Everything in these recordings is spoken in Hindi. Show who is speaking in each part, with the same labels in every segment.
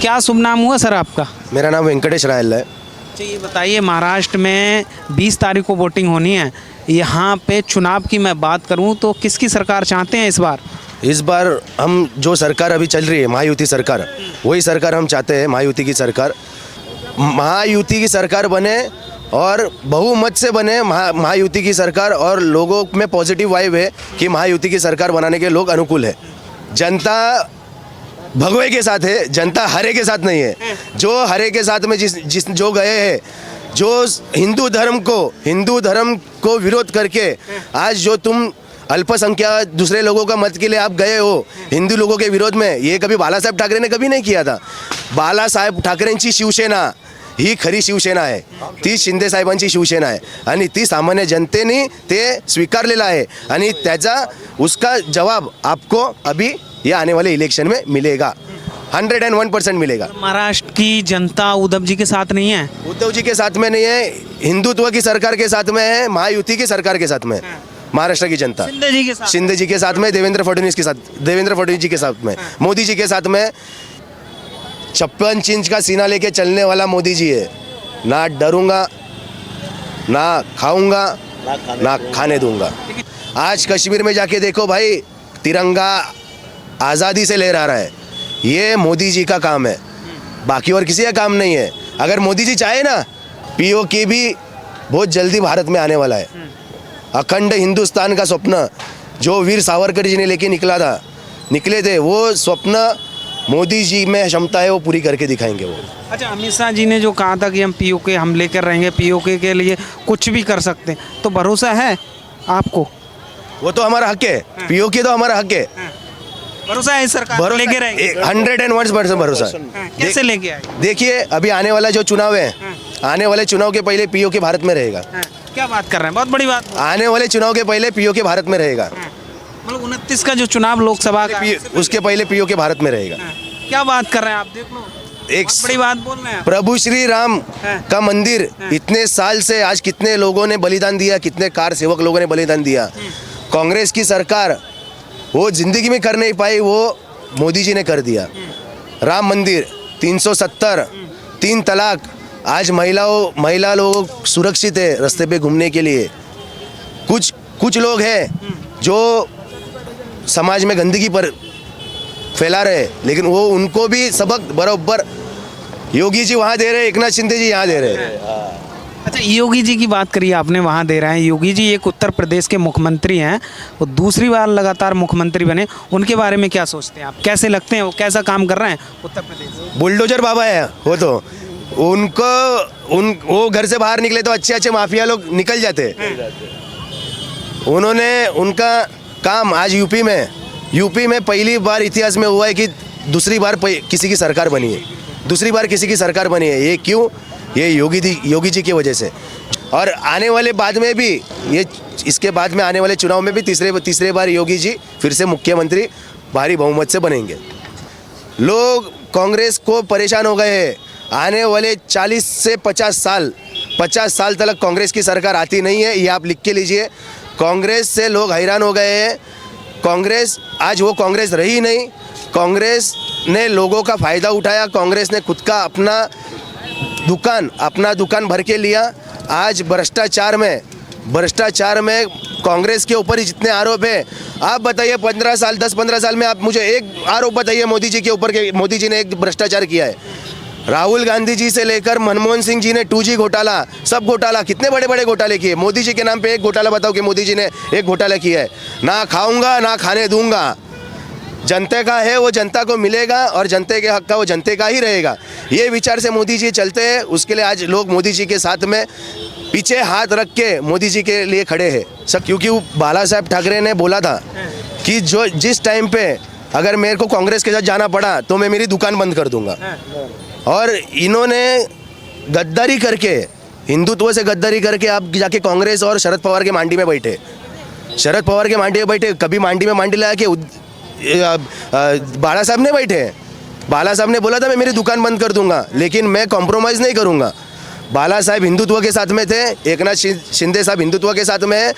Speaker 1: क्या शुभ नाम हुआ सर आपका?
Speaker 2: मेरा नाम वेंकटेश रायल है।
Speaker 1: अच्छा ये बताइए, महाराष्ट्र में 20 तारीख को वोटिंग होनी है, यहाँ पे चुनाव की मैं बात करूँ तो किसकी सरकार चाहते हैं इस बार?
Speaker 2: इस बार हम जो सरकार अभी चल रही है महायुति सरकार, वही सरकार हम चाहते हैं। महायुति की सरकार, महायुति की सरकार बने और बहुमत से बने महायुति की सरकार, और लोगों में पॉजिटिव वाइब है कि महायुति की सरकार बनाने के लोग अनुकूल है। जनता भगवे के साथ है, जनता हरे के साथ नहीं है। जो हरे के साथ में जिस जो गए हैं, जो हिंदू धर्म को विरोध करके आज जो तुम अल्पसंख्यक दूसरे लोगों का मत के लिए आप गए हो हिंदू लोगों के विरोध में, ये कभी बालासाहेब ठाकरे ने कभी नहीं किया था। बालासाहेब ठाकरेंची शिवसेना ही खरी शिवसेना आहे, ती शिंदे साहेबांची शिवसेना आहे आणि ती सामान्य जनतेने ते स्वीकारलेला आहे आणि त्याचा उसका जवाब आपको अभी ये आने वाले इलेक्शन में मिलेगा, 101% मिलेगा।
Speaker 1: महाराष्ट्र की जनता उद्धव जी के साथ नहीं है?
Speaker 2: उद्धव जी के साथ में नहीं है, हिंदुत्व की सरकार के साथ में है, महायुति की सरकार के साथ में है। महाराष्ट्र की जनता
Speaker 1: शिंदे जी के साथ,
Speaker 2: शिंदे जी के साथ में, देवेंद्र फडणवीस जी के साथ में, मोदी जी के साथ में। 56 इंच का सीना लेके चलने वाला मोदी जी है। ना डरूंगा, ना खाऊंगा, ना खाने दूंगा। आज कश्मीर में जाके देखो भाई, तिरंगा आज़ादी से लहरा रहा है। ये मोदी जी का काम है, बाकी और किसी का काम नहीं है। अगर मोदी जी चाहे ना, पीओके भी बहुत जल्दी भारत में आने वाला है। अखंड हिंदुस्तान का स्वप्न जो वीर सावरकर जी ने लेके निकले थे, वो स्वप्न मोदी जी में क्षमता है, वो पूरी करके दिखाएंगे वो।
Speaker 1: अच्छा, अमित शाह जी ने जो कहा था कि हम पीओके हम लेकर रहेंगे, पीओके के लिए कुछ भी कर सकते हैं, तो भरोसा है आपको?
Speaker 2: वो तो हमारा हक है, पीओके तो हमारा हक है।
Speaker 1: भरोसा है इस सरकार लेके रहेंगे?
Speaker 2: 101% भरोसा।
Speaker 1: कैसे लेके आए?
Speaker 2: देखिए अभी आने वाला जो चुनाव है, आने वाले चुनाव के पहले पीओके भारत में रहेगा।
Speaker 1: क्या बात कर रहे हैं, बहुत बड़ी बात।
Speaker 2: आने वाले चुनाव के पहले पीओके भारत में रहेगा।
Speaker 1: मतलब 29 का जो चुनाव लोकसभा का,
Speaker 2: उसके पहले पीओके भारत में रहेगा।
Speaker 1: क्या बात कर रहे हैं आप, देख लो
Speaker 2: एक
Speaker 1: बड़ी बात बोल रहे हैं।
Speaker 2: प्रभु श्री राम का मंदिर इतने साल से आज कितने लोगों ने बलिदान दिया, कितने कार सेवक लोगों ने बलिदान दिया। कांग्रेस की सरकार वो जिंदगी में कर नहीं पाई, वो मोदी जी ने कर दिया। राम मंदिर, 370, 3 तलाक, आज महिला लोग सुरक्षित है रास्ते पे घूमने के लिए। कुछ लोग हैं जो समाज में गंदगी पर फैला रहे, लेकिन वो उनको भी सबक बराबर योगी जी वहाँ दे रहे, एकनाथ शिंदे जी यहाँ दे रहे।
Speaker 1: अच्छा, योगी जी की बात करिए आपने, वहाँ दे रहे हैं। योगी जी एक उत्तर प्रदेश के मुख्यमंत्री हैं, वो दूसरी बार लगातार मुख्यमंत्री बने, उनके बारे में क्या सोचते हैं आप? कैसे लगते हैं, वो कैसा काम कर रहे हैं उत्तर प्रदेश?
Speaker 2: बुलडोजर बाबा है वो तो। वो घर से बाहर निकले तो अच्छे माफिया लोग निकल जाते। उन्होंने उनका काम आज यूपी में पहली बार इतिहास में हुआ है कि दूसरी बार किसी की सरकार बनी है, दूसरी बार किसी की सरकार बनी है। ये क्यों? ये योगी जी की वजह से। और आने वाले बाद में भी, ये इसके बाद में आने वाले चुनाव में भी तीसरे बार योगी जी फिर से मुख्यमंत्री भारी बहुमत से बनेंगे। लोग कांग्रेस को परेशान हो गए हैं। आने वाले 40 से 50 साल तक कांग्रेस की सरकार आती नहीं है, ये आप लिख के लीजिए। कांग्रेस से लोग हैरान हो गए हैं। कांग्रेस आज वो कांग्रेस रही नहीं। कांग्रेस ने लोगों का फ़ायदा उठाया, कांग्रेस ने खुद का अपना दुकान भर के लिया। आज भ्रष्टाचार में कांग्रेस के ऊपर ही जितने आरोप है, आप बताइए 10-15 साल में आप मुझे एक आरोप बताइए मोदी जी के ऊपर के मोदी जी ने एक भ्रष्टाचार किया है। राहुल गांधी जी से लेकर मनमोहन सिंह जी ने 2G घोटाला, सब घोटाला, कितने बड़े बड़े घोटाले किए। मोदी जी के नाम पे एक घोटाला बताओ कि मोदी जी ने एक घोटाला किया है? ना खाऊंगा, ना खाने दूंगा। जनता का है वो जनता को मिलेगा, और जनता के हक का वो जनता का ही रहेगा। ये विचार से मोदी जी चलते हैं। उसके लिए आज लोग मोदी जी के साथ में पीछे हाथ रख के मोदी जी के लिए खड़े हैं सब। क्योंकि बाला साहेब ठाकरे ने बोला था कि जिस टाइम पे अगर मेरे को कांग्रेस के साथ जाना पड़ा तो मैं मेरी दुकान बंद कर दूंगा। और इन्होंने गद्दारी करके, हिंदुत्व से गद्दारी करके आप जाके कांग्रेस और शरद पवार के मांडी में बैठे। कभी मांडी में मांडी लगा के बाला साहब ने बैठे। बाला साहब ने बोला था मैं मेरी दुकान बंद कर दूंगा, लेकिन मैं कॉम्प्रोमाइज़ नहीं करूंगा। बाला साहब हिंदुत्व के साथ में थे, एकनाथ शिंदे साहब हिंदुत्व के साथ में है।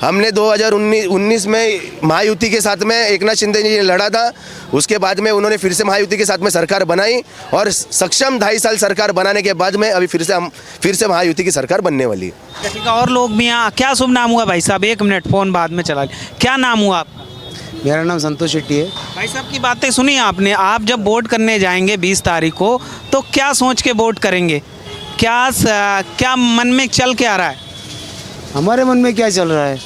Speaker 2: हमने 2019 में महायुति के साथ में एकनाथ शिंदे जी ने लड़ा था, उसके बाद में उन्होंने फिर से महायुति के साथ में सरकार बनाई और सक्षम 2.5 साल सरकार बनाने के बाद में अभी फिर से महायुति की सरकार बनने वाली है।
Speaker 1: ठीक है, और लोग भी यहाँ, क्या शुभ नाम हुआ भाई साहब? 1 मिनट, फ़ोन बाद में चला, क्या नाम हुआ आपका?
Speaker 3: मेरा नाम संतोष शेट्टी है।
Speaker 1: भाई साहब की बातें सुनी आपने, आप जब वोट करने जाएंगे 20 तारीख को तो क्या सोच के वोट करेंगे? क्या मन में चल के आ रहा है?
Speaker 3: हमारे मन में क्या चल रहा है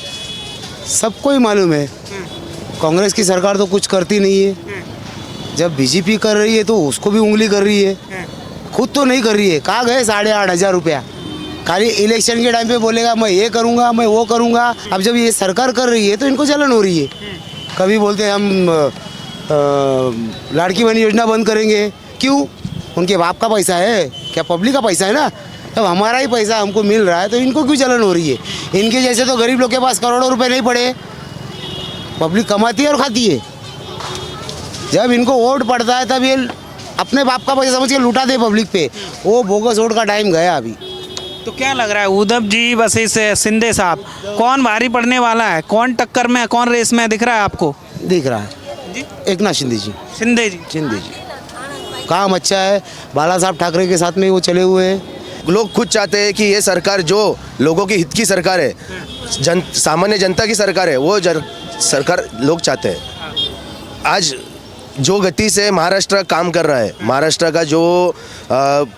Speaker 3: सबको ही मालूम है। कांग्रेस की सरकार तो कुछ करती नहीं है, जब बीजेपी कर रही है तो उसको भी उंगली कर रही है, खुद तो नहीं कर रही है। कहाँ गए 8,500 रुपया? खाली इलेक्शन के टाइम पे बोलेगा मैं ये करूँगा, मैं वो करूँगा। अब जब ये सरकार कर रही है तो इनको जलन हो रही है। कभी बोलते हैं हम लाड़की बहन योजना बंद करेंगे, क्यों? उनके बाप का पैसा है क्या? पब्लिक का पैसा है ना। जब हमारा ही पैसा हमको मिल रहा है तो इनको क्यों जलन हो रही है? इनके जैसे तो गरीब लोग के पास करोड़ों रुपए नहीं पड़े, पब्लिक कमाती है और खाती है। जब इनको वोट पड़ता है तब ये अपने बाप का पैसा समझ के लुटा दे पब्लिक पे। वो बोगस वोट का टाइम गया अभी।
Speaker 1: तो क्या लग रहा है, उद्धव जी वर्सेस शिंदे साहब, कौन भारी पड़ने वाला है? कौन टक्कर में, कौन रेस में दिख रहा है आपको?
Speaker 3: दिख रहा है
Speaker 1: जी,
Speaker 3: एकनाथ शिंदे जी।
Speaker 1: शिंदे जी।
Speaker 3: शिंदे जी काम अच्छा है, बाला साहब ठाकरे के साथ में वो चले हुए हैं।
Speaker 2: लोग खुद चाहते हैं कि ये सरकार जो लोगों के हित की सरकार है, सामान्य जनता की सरकार है, वो सरकार लोग चाहते हैं। आज जो गति से महाराष्ट्र काम कर रहा है, महाराष्ट्र का जो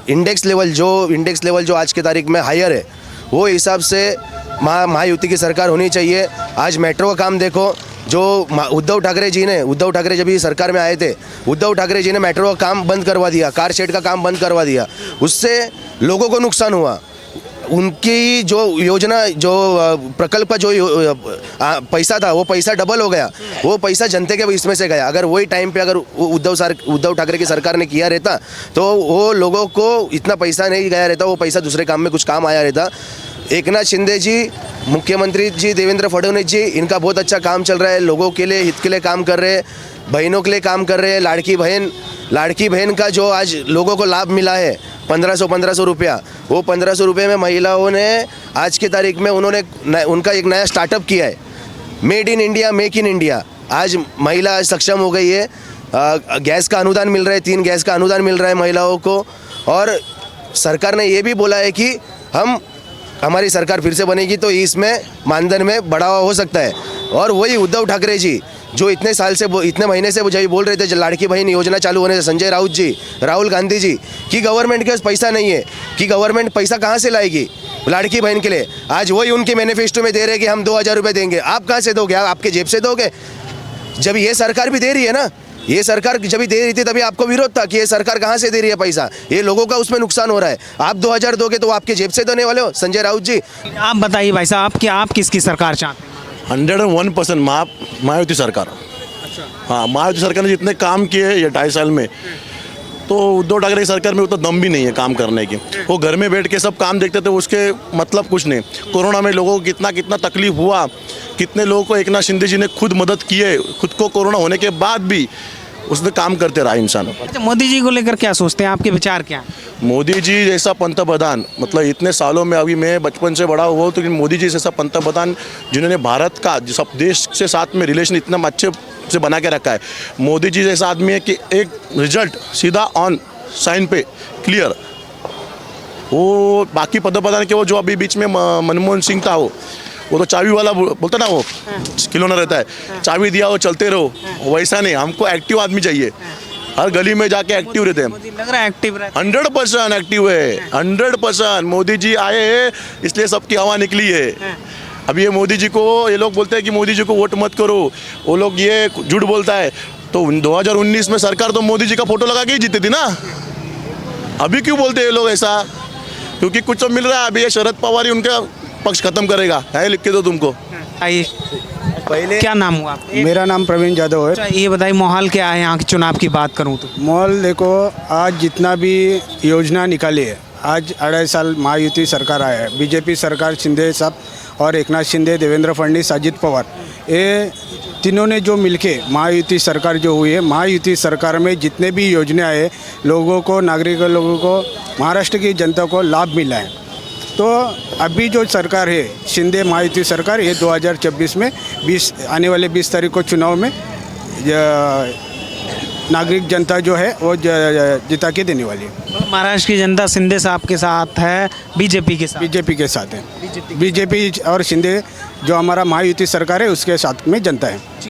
Speaker 2: इंडेक्स लेवल जो आज के तारीख में हायर है, वो हिसाब से महायुति की सरकार होनी चाहिए। आज मेट्रो का काम देखो, जो उद्धव ठाकरे जब ये सरकार में आए थे, उद्धव ठाकरे जी ने मेट्रो का काम बंद करवा दिया, कार शेड का काम बंद करवा दिया। उससे लोगों को नुकसान हुआ। उनकी जो योजना, जो प्रकल्प का जो पैसा था, वो पैसा डबल हो गया। वो पैसा जनता के इसमें से गया। अगर वही टाइम पे अगर उद्धव ठाकरे की सरकार ने किया रहता तो वो लोगों को इतना पैसा नहीं गया रहता, वो पैसा दूसरे काम में कुछ काम आया रहता। एकनाथ शिंदे जी, मुख्यमंत्री जी देवेंद्र फडणवीस जी, इनका बहुत अच्छा काम चल रहा है। लोगों के लिए, हित के लिए काम कर रहे हैं, बहनों के लिए काम कर रहे हैं। लाड़की बहन का जो आज लोगों को लाभ मिला है 1500 रुपया, वो 1500 रुपये में महिलाओं ने आज की तारीख में उनका एक नया स्टार्टअप किया है, made in India, make in India. आज महिला सक्षम हो गई है। गैस का अनुदान मिल रहा है, 3 गैस का अनुदान मिल रहा है महिलाओं को। और सरकार ने ये भी बोला है कि हमारी सरकार फिर से बनेगी तो इसमें मानधन में बढ़ावा हो सकता है। और वही उद्धव ठाकरे जी जो इतने महीने से मुझे बोल रहे थे, जो लाड़की बहन योजना चालू होने से, संजय राउत जी, राहुल गांधी जी, कि गवर्नमेंट के पास पैसा नहीं है, कि गवर्नमेंट पैसा कहाँ से लाएगी लाड़की बहन के लिए? आज वही उनके मैनिफेस्टो में दे रहे कि हम 2000 रुपये देंगे। आप कहाँ से दोगे? आप आपके जेब से दोगे? जब ये सरकार भी दे रही है ना, ये सरकार जब भी दे रही थी तभी आपको विरोध था कि ये सरकार कहाँ से दे रही है पैसा, ये लोगों का उसमें नुकसान हो रहा है। आप 2000 दोगे तो आपके जेब से देने वाले हो, संजय राउत जी।
Speaker 1: आप बताइए भाई साहब, आप किसकी सरकार चाहते हैं?
Speaker 4: 101% महायुति सरकार। हाँ, महायुति सरकार ने जितने काम किए ये 2.5 साल में, तो उद्धव ठाकरे की सरकार में उतना दम भी नहीं है काम करने की। वो घर में बैठ के सब काम देखते थे, उसके मतलब कुछ नहीं। कोरोना में लोगों को कितना तकलीफ हुआ, कितने लोगों को एकनाथ शिंदे जी ने खुद मदद किए, खुद को कोरोना होने के बाद भी उसने काम करते रहा इंसान।
Speaker 1: अच्छा, मोदी जी को लेकर क्या सोचते हैं, आपके विचार क्या हैं?
Speaker 4: मोदी जी जैसा पंतप्रधान, मतलब इतने सालों में, अभी मैं बचपन से बड़ा हुआ, तो मोदी जी जैसा पंतप्रधान जिन्होंने भारत का सब देश के साथ में रिलेशन इतना अच्छे से बना के रखा है, मोदी जी जैसा आदमी है कि एक रिजल्ट सीधा ऑन साइन पे क्लियर। वो बाकी पंतप्रधान के वो जो अभी बीच में मनमोहन सिंह था, वो तो चाबी वाला बोलता ना, वो खिलौना रहता है, चाबी दिया वो चलते रहो, वैसा नहीं। हमको एक्टिव आदमी चाहिए, हर गली में जाके एक्टिव रहते हैं।
Speaker 1: लग रहा है एक्टिव रहते हैं।
Speaker 4: 100% एक्टिव है, 100%। मोदी जी आए हैं इसलिए सबकी हवा निकली है। अब ये मोदी जी को, ये लोग बोलते हैं कि मोदी जी को वोट मत करो, वो लोग ये झूठ बोलता है। तो 2019 में सरकार तो मोदी जी का फोटो लगा के ही जीती थी ना। अभी क्यों बोलते हैं ये लोग ऐसा? क्योंकि कुछ तो मिल रहा है। अभी ये शरद पवार ही उनका पक्ष खत्म करेगा, है, लिख के दो तुमको।
Speaker 1: आइए, पहले क्या नाम हुआ?
Speaker 5: मेरा नाम प्रवीण यादव है।
Speaker 1: अच्छा, ये बताइए माहौल क्या है यहाँ के चुनाव की बात करूँ तो?
Speaker 5: मॉल देखो, आज जितना भी योजना निकाली है, आज 2.5 साल महायुति सरकार आया है, बीजेपी सरकार, शिंदे साहब और एकनाथ शिंदे, देवेंद्र फडणवीस, अजित पवार, ये तीनों ने जो मिलके महायुति सरकार जो हुई है, महायुति सरकार में जितने भी योजना है, लोगों को, नागरिक लोगों को, महाराष्ट्र की जनता को लाभ मिला है। तो अभी जो सरकार है शिंदे महायुति सरकार, ये 2026 में आने वाले 20 तारीख को चुनाव में नागरिक जनता जो है वो जिता के देने वाली है।
Speaker 1: महाराष्ट्र की जनता शिंदे साहब के साथ है, बीजेपी के साथ?
Speaker 5: बीजेपी के साथ है। बीजेपी और शिंदे जो हमारा महायुति सरकार है उसके साथ में जनता है।